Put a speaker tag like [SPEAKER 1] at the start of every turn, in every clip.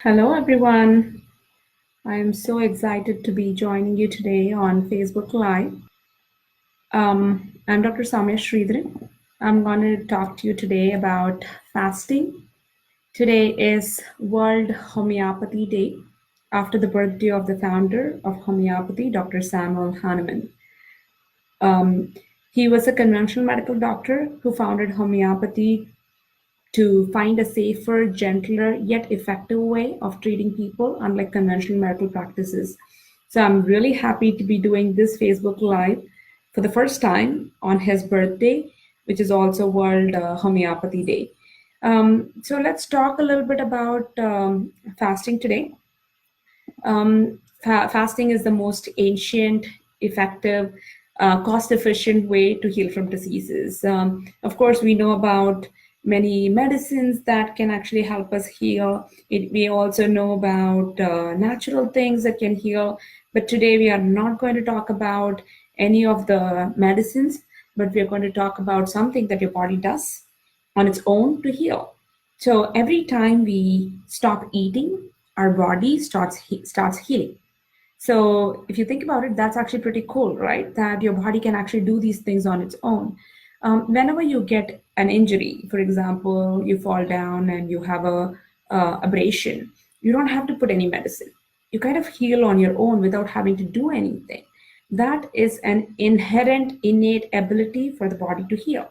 [SPEAKER 1] Hello, everyone. I am so excited to be joining you today on Facebook Live. I'm Dr. Samya Sridharan. I'm going to talk to you today about fasting. Today is World Homeopathy Day, after the birthday of the founder of homeopathy, Dr. Samuel Hahnemann. Um, he was a conventional medical doctor who founded homeopathy to find a safer, gentler, yet effective way of treating people, unlike conventional medical practices. So I'm really happy to be doing this Facebook Live for the first time on his birthday, which is also World Homeopathy Day. So let's talk a little bit about fasting today. Fasting is the most ancient, effective, cost-efficient way to heal from diseases. Of course, we know about many medicines that can actually help us heal. We also know about natural things that can heal. But today we are not going to talk about any of the medicines, but we are going to talk about something that your body does on its own to heal. So every time we stop eating, our body starts healing. So if you think about it, that's actually pretty cool, right? That your body can actually do these things on its own. Whenever you get an injury, for example, you fall down and you have a abrasion, you don't have to put any medicine. You kind of heal on your own without having to do anything. That is an inherent, innate ability for the body to heal.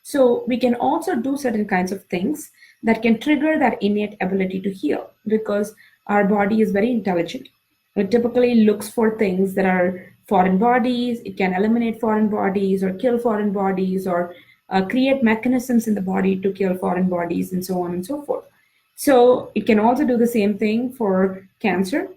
[SPEAKER 1] So we can also do certain kinds of things that can trigger that innate ability to heal because our body is very intelligent. It typically looks for things that are foreign bodies. It can eliminate foreign bodies or kill foreign bodies or create mechanisms in the body to kill foreign bodies and so on and so forth. So it can also do the same thing for cancer.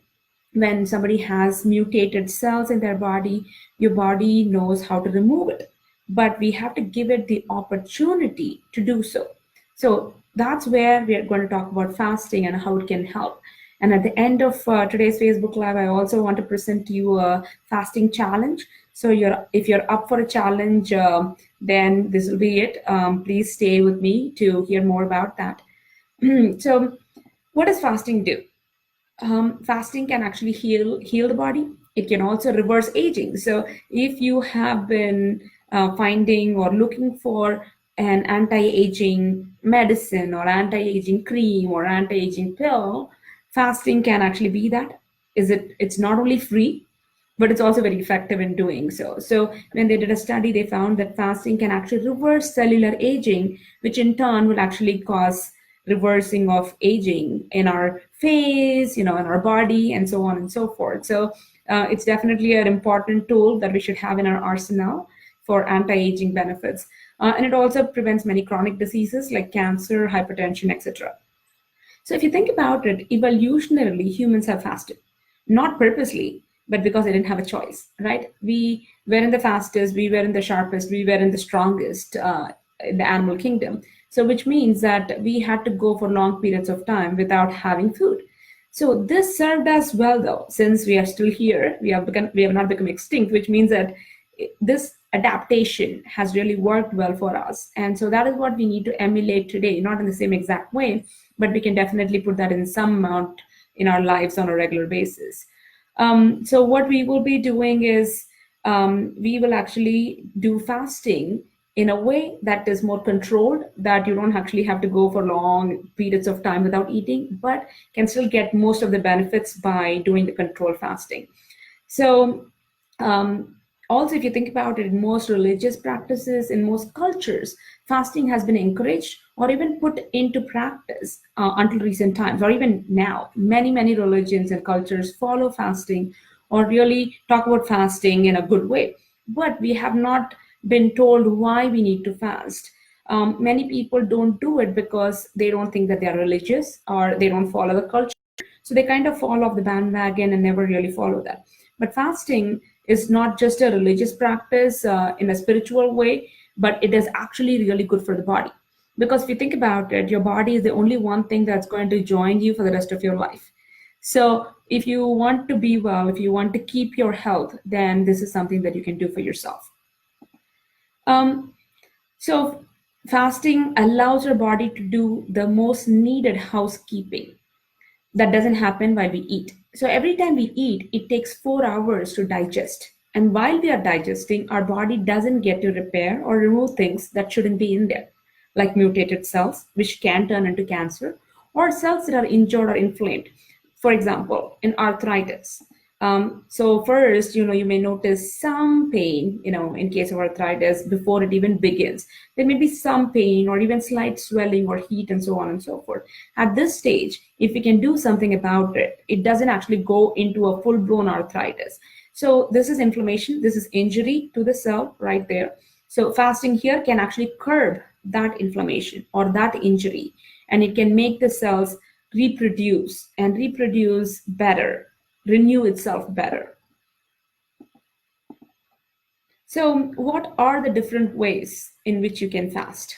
[SPEAKER 1] When somebody has mutated cells in their body, your body knows how to remove it, but we have to give it the opportunity to do so. So that's where we are going to talk about fasting and how it can help. And at the end of today's Facebook Live, I also want to present to you a fasting challenge. So if you're up for a challenge, then this will be it. Please stay with me to hear more about that. So what does fasting do? Fasting can actually heal the body. It can also reverse aging. So if you have been finding or looking for an anti-aging medicine or anti-aging cream or anti-aging pill, fasting can actually be that. It's not only free, but it's also very effective in doing so. So when they did a study, they found that fasting can actually reverse cellular aging, which in turn will actually cause reversing of aging in our face, in our body, and so on and so forth. So it's definitely an important tool that we should have in our arsenal for anti-aging benefits. And it also prevents many chronic diseases like cancer, hypertension, etc. So if you think about it, evolutionarily, humans have fasted, not purposely, but because they didn't have a choice, right? We were in the fastest, we were in the sharpest, we were in the strongest in the animal kingdom. So which means that we had to go for long periods of time without having food. So this served us well, though, since we are still here, we have not become extinct, which means that this adaptation has really worked well for us. And so that is what we need to emulate today, not in the same exact way, but we can definitely put that in some amount in our lives on a regular basis. So what we will be doing is we will actually do fasting in a way that is more controlled, that you don't actually have to go for long periods of time without eating, but can still get most of the benefits by doing the controlled fasting. So also, if you think about it, in most religious practices, in most cultures, fasting has been encouraged or even put into practice until recent times, or even now. Many religions and cultures follow fasting or really talk about fasting in a good way. But we have not been told why we need to fast. Many people don't do it because they don't think that they are religious or they don't follow the culture. So they kind of fall off the bandwagon and never really follow that. But fasting is not just a religious practice in a spiritual way, but it is actually really good for the body. Because if you think about it, your body is the only one thing that's going to join you for the rest of your life. So if you want to be well, if you want to keep your health, then this is something that you can do for yourself. Um, so fasting allows your body to do the most needed housekeeping. That doesn't happen while we eat. So every time we eat, it takes 4 hours to digest. And while we are digesting, our body doesn't get to repair or remove things that shouldn't be in there, like mutated cells, which can turn into cancer, or cells that are injured or inflamed. For example, in arthritis. So first, you may notice some pain, in case of arthritis before it even begins. There may be some pain or even slight swelling or heat and so on and so forth. At this stage, if we can do something about it, it doesn't actually go into a full-blown arthritis. So this is inflammation, this is injury to the cell right there. So fasting here can actually curb that inflammation or that injury, and it can make the cells reproduce and reproduce better, renew itself better. So what are the different ways in which you can fast?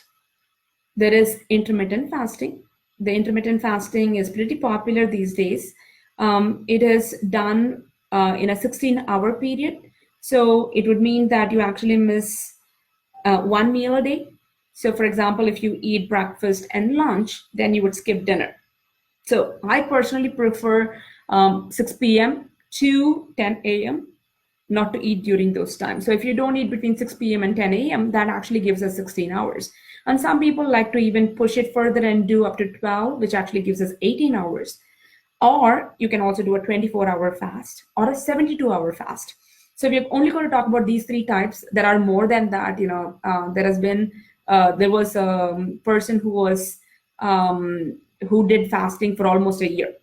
[SPEAKER 1] There is intermittent fasting. The intermittent fasting is pretty popular these days. It is done in a 16-hour period. So it would mean that you actually miss one meal a day. So for example, if you eat breakfast and lunch, then you would skip dinner. So I personally prefer 6 p.m. to 10 a.m. not to eat during those times. So if you don't eat between 6 p.m. and 10 a.m., that actually gives us 16 hours. And some people like to even push it further and do up to 12, which actually gives us 18 hours. Or you can also do a 24-hour fast or a 72-hour fast. So if you're only going to talk about these three types, there are more than that. There was a person who did fasting for almost a year.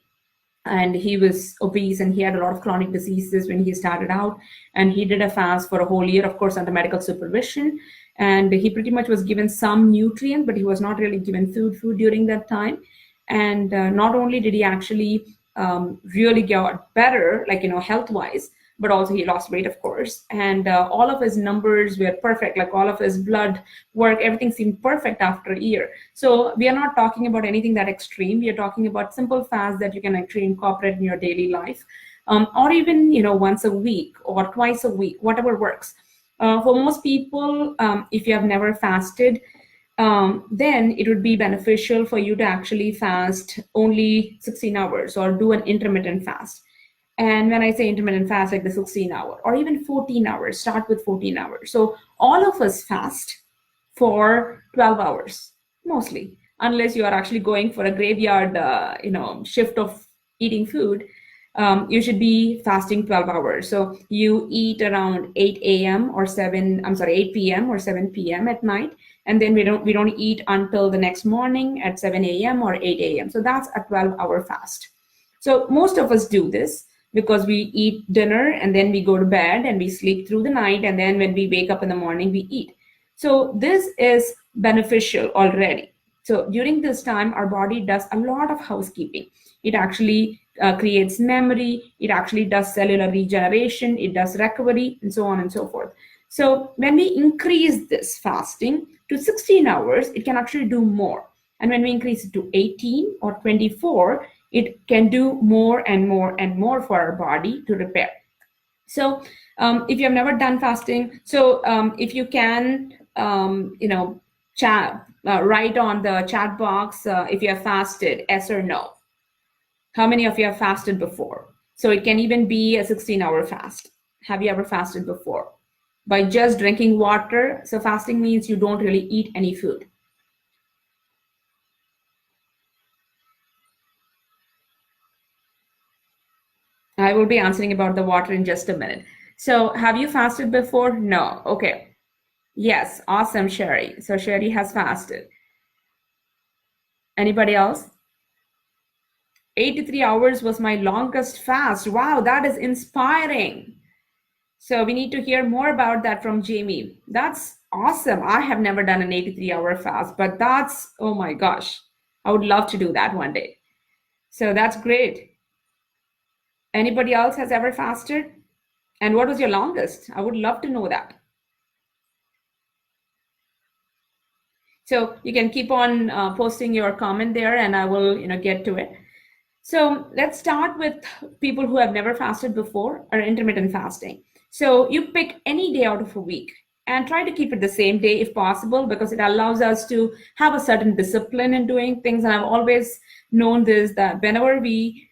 [SPEAKER 1] And he was obese and he had a lot of chronic diseases when he started out. And he did a fast for a whole year, of course, under medical supervision. And he pretty much was given some nutrient, but he was not really given food during that time. And not only did he actually really get better, health-wise, but also he lost weight, of course. And all of his numbers were perfect, like all of his blood work, everything seemed perfect after a year. So we are not talking about anything that extreme. We are talking about simple fasts that you can actually incorporate in your daily life, or even, once a week or twice a week, whatever works. For most people, if you have never fasted, then it would be beneficial for you to actually fast only 16 hours or do an intermittent fast. And when I say intermittent fast, like the 16-hour or even 14 hours, start with 14 hours. So all of us fast for 12 hours, mostly, unless you are actually going for a graveyard, shift of eating food. You should be fasting 12 hours. So you eat around 8 p.m. or 7 p.m. at night. And then we don't eat until the next morning at 7 a.m. or 8 a.m. So that's a 12-hour fast. So most of us do this because we eat dinner and then we go to bed and we sleep through the night. And then when we wake up in the morning, we eat. So this is beneficial already. So during this time, our body does a lot of housekeeping. It actually creates memory. It actually does cellular regeneration. It does recovery and so on and so forth. So when we increase this fasting to 16 hours, it can actually do more. And when we increase it to 18 or 24, it can do more and more and more for our body to repair. So if you have never done fasting, so if you can, write on the chat box if you have fasted, yes or no. How many of you have fasted before? So it can even be a 16-hour fast. Have you ever fasted before? By just drinking water. So fasting means you don't really eat any food. I will be answering about the water in just a minute. So have you fasted before? No. Okay. Yes. Awesome, Sherry. So Sherry has fasted. Anybody else? 83 hours was my longest fast. Wow, that is inspiring. So we need to hear more about that from Jamie. That's awesome. I have never done an 83-hour fast, but that's, oh my gosh, I would love to do that one day. So that's great. Anybody else has ever fasted? And what was your longest? I would love to know that. So you can keep on posting your comment there and I will get to it. So let's start with people who have never fasted before or intermittent fasting. So you pick any day out of a week. and try to keep it the same day if possible, because it allows us to have a certain discipline in doing things. And I've always known this, that whenever we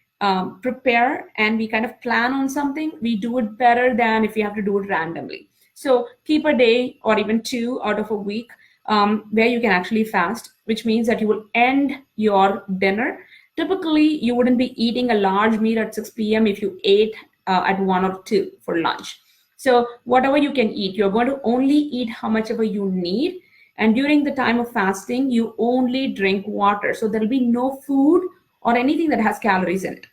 [SPEAKER 1] prepare and we kind of plan on something, we do it better than if we have to do it randomly. So keep a day or even 2 out of a week where you can actually fast, which means that you will end your dinner. Typically, you wouldn't be eating a large meal at 6 p.m. if you ate at 1 or 2 for lunch. So whatever you can eat, you're going to only eat how much ever you need. And during the time of fasting, you only drink water. So there'll be no food or anything that has calories in it.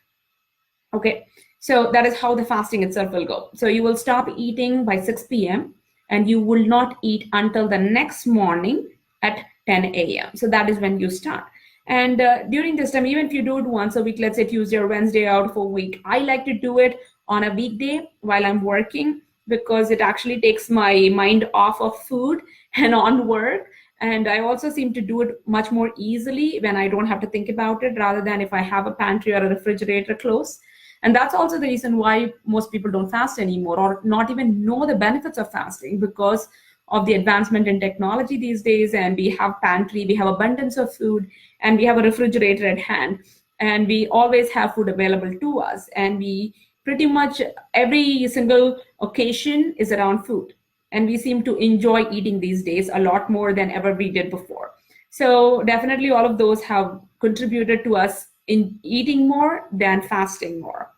[SPEAKER 1] Okay, so that is how the fasting itself will go. So you will stop eating by 6 p.m. and you will not eat until the next morning at 10 a.m. So that is when you start. And during this time, even if you do it once a week, let's say Tuesday or Wednesday out of a week, I like to do it on a weekday while I'm working, because it actually takes my mind off of food and on work. And I also seem to do it much more easily when I don't have to think about it, rather than if I have a pantry or a refrigerator close. And that's also the reason why most people don't fast anymore, or not even know the benefits of fasting, because of the advancement in technology these days. And we have pantry, we have abundance of food, and we have a refrigerator at hand, and we always have food available to us. And we pretty much every single occasion is around food. And we seem to enjoy eating these days a lot more than ever we did before. So definitely all of those have contributed to us in eating more than fasting more.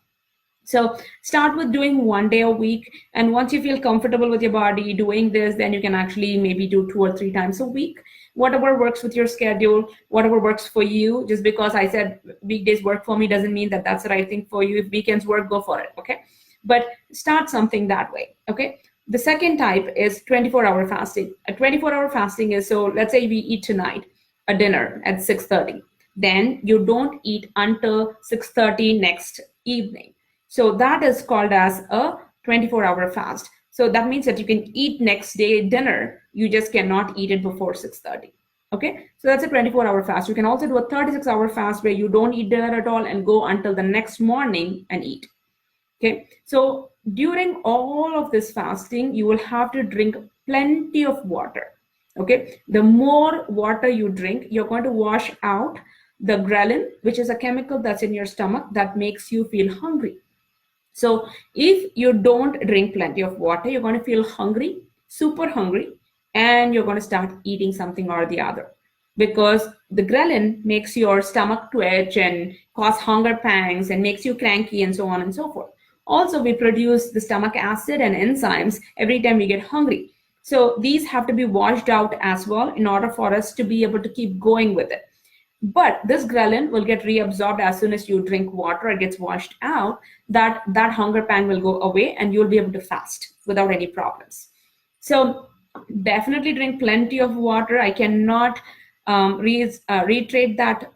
[SPEAKER 1] So start with doing 1 day a week. And once you feel comfortable with your body doing this, then you can actually maybe do 2 or 3 times a week. Whatever works with your schedule, whatever works for you. Just because I said weekdays work for me doesn't mean that that's the right thing for you. If weekends work, go for it, okay? But start something that way, okay? The second type is 24-hour fasting. A 24-hour fasting is, so let's say we eat tonight a dinner at 6:30. Then you don't eat until 6:30 next evening. So that is called as a 24-hour fast. So that means that you can eat next day dinner, you just cannot eat it before 6:30. Okay, so that's a 24-hour fast. You can also do a 36-hour fast where you don't eat dinner at all and go until the next morning and eat. Okay, so during all of this fasting, you will have to drink plenty of water. Okay, the more water you drink, you're going to wash out the ghrelin, which is a chemical that's in your stomach that makes you feel hungry. So if you don't drink plenty of water, you're going to feel hungry, super hungry, and you're going to start eating something or the other, because the ghrelin makes your stomach twitch and cause hunger pangs and makes you cranky and so on and so forth. Also, we produce the stomach acid and enzymes every time we get hungry. So these have to be washed out as well in order for us to be able to keep going with it. But this ghrelin will get reabsorbed as soon as you drink water. It gets washed out. That hunger pang will go away, and you'll be able to fast without any problems. So definitely drink plenty of water. I cannot reiterate that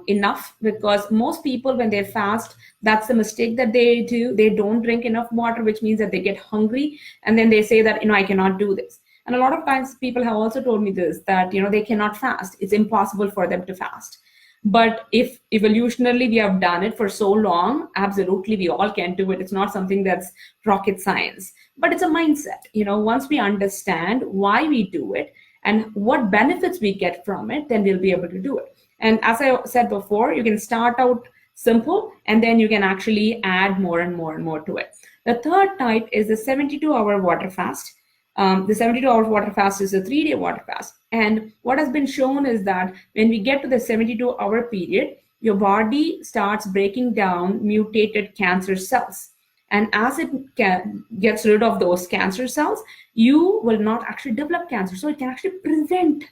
[SPEAKER 1] enough, because most people, when they fast, that's the mistake that they do. They don't drink enough water, which means that they get hungry, and then they say that, I cannot do this. And a lot of times people have also told me this, that they cannot fast. It's impossible for them to fast. But if evolutionarily we have done it for so long, absolutely we all can do it. It's not something that's rocket science, but it's a mindset. Once we understand why we do it and what benefits we get from it, then we'll be able to do it. And as I said before, you can start out simple, and then you can actually add more and more and more to it. The third type is the 72-hour water fast. The 72-hour water fast is a 3-day water fast. And what has been shown is that when we get to the 72-hour period, your body starts breaking down mutated cancer cells. And as it gets rid of those cancer cells, you will not actually develop cancer. So it can actually prevent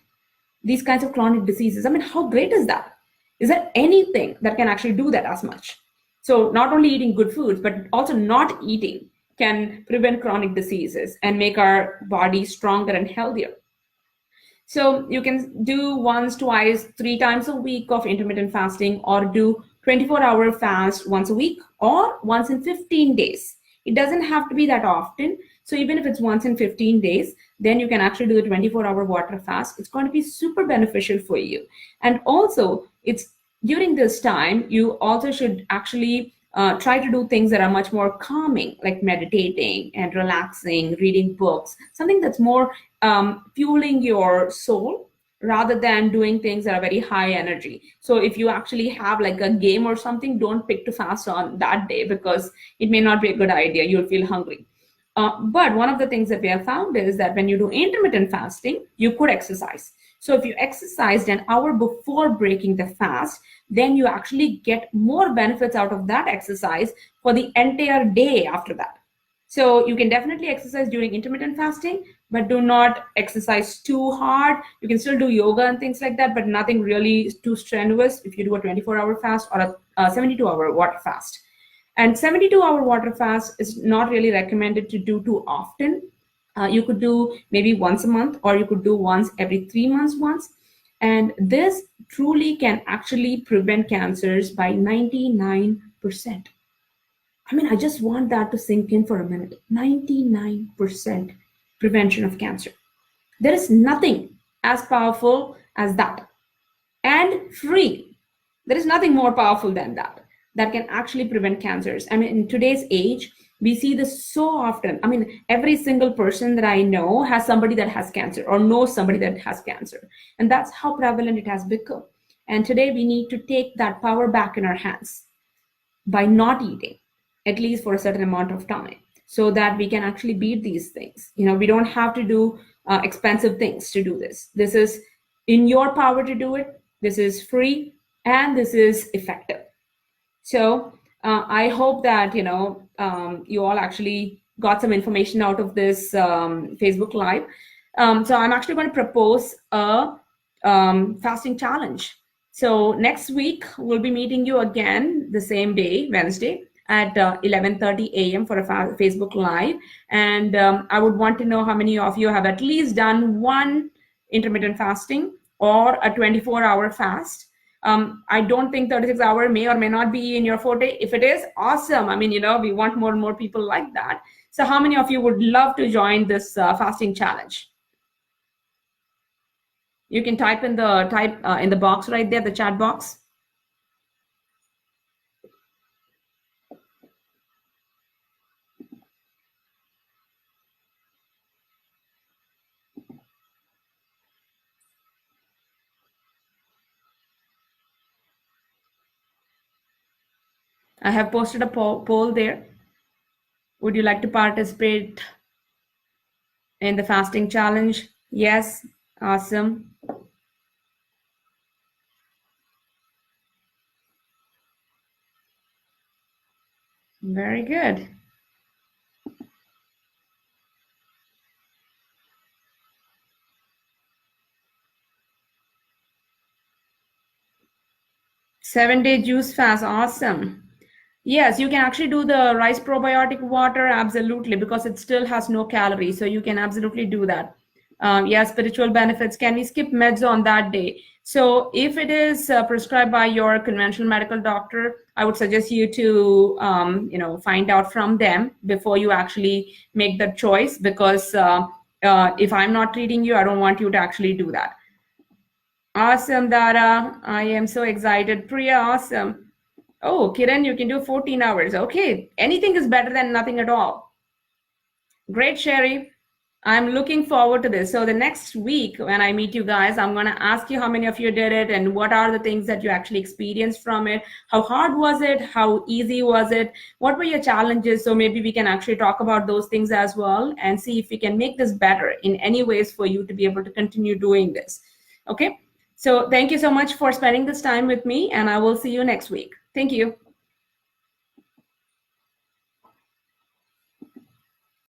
[SPEAKER 1] these kinds of chronic diseases. How great is that? Is there anything that can actually do that as much? So not only eating good foods, but also not eating can prevent chronic diseases and make our body stronger and healthier. So you can do once, twice, 3 times a week of intermittent fasting, or do 24-hour fast once a week, or once in 15 days. It doesn't have to be that often. So even if it's once in 15 days, then you can actually do the 24-hour water fast. It's going to be super beneficial for you. And also, it's during this time, you also should actually try to do things that are much more calming, like meditating and relaxing, reading books, something that's more fueling your soul rather than doing things that are very high energy. So if you actually have like a game or something, don't pick to fast on that day because it may not be a good idea. You'll feel hungry. But one of the things that we have found is that when you do intermittent fasting, you could exercise. So if you exercised an hour before breaking the fast, then you actually get more benefits out of that exercise for the entire day after that. So you can definitely exercise during intermittent fasting, but do not exercise too hard. You can still do yoga and things like that, but nothing really too strenuous if you do a 24-hour fast or a 72-hour water fast. And 72-hour water fast is not really recommended to do too often. You could do maybe once a month, or you could do once every 3 months once. And this truly can actually prevent cancers by 99%. I mean, I just want that to sink in for a minute. 99% prevention of cancer. There is nothing as powerful as that. And free. There is nothing more powerful than that can actually prevent cancers. I mean, in today's age, we see this so often. I mean, every single person that I know has somebody that has cancer or knows somebody that has cancer. And that's how prevalent it has become. And today we need to take that power back in our hands by not eating, at least for a certain amount of time, so that we can actually beat these things. You know, we don't have to do expensive things to do this. This is in your power to do it. This is free and this is effective. So I hope that, you all actually got some information out of this Facebook Live. So I'm actually going to propose a fasting challenge. So next week, we'll be meeting you again the same day, Wednesday, at 11:30 a.m. for a Facebook Live. And I would want to know how many of you have at least done one intermittent fasting or a 24-hour fast. I don't think 36-hour may or may not be in your forte. If it is, awesome. I mean, we want more and more people like that. So how many of you would love to join this fasting challenge? You can type in the box right there, the chat box. I have posted a poll there. Would you like to participate in the fasting challenge? Yes. Awesome. Very good. Seven-day juice fast. Awesome. Yes, you can actually do the rice probiotic water, absolutely, because it still has no calories. So you can absolutely do that. Yeah, spiritual benefits. Can we skip meds on that day? So if it is prescribed by your conventional medical doctor, I would suggest you to, find out from them before you actually make that choice, because if I'm not treating you, I don't want you to actually do that. Awesome, Dara. I am so excited. Priya, awesome. Oh, Kiran, you can do 14 hours. Okay, anything is better than nothing at all. Great, Sherry. I'm looking forward to this. So the next week when I meet you guys, I'm going to ask you how many of you did it and what are the things that you actually experienced from it. How hard was it? How easy was it? What were your challenges? So maybe we can actually talk about those things as well and see if we can make this better in any ways for you to be able to continue doing this. Okay. So thank you so much for spending this time with me, and I will see you next week. Thank you.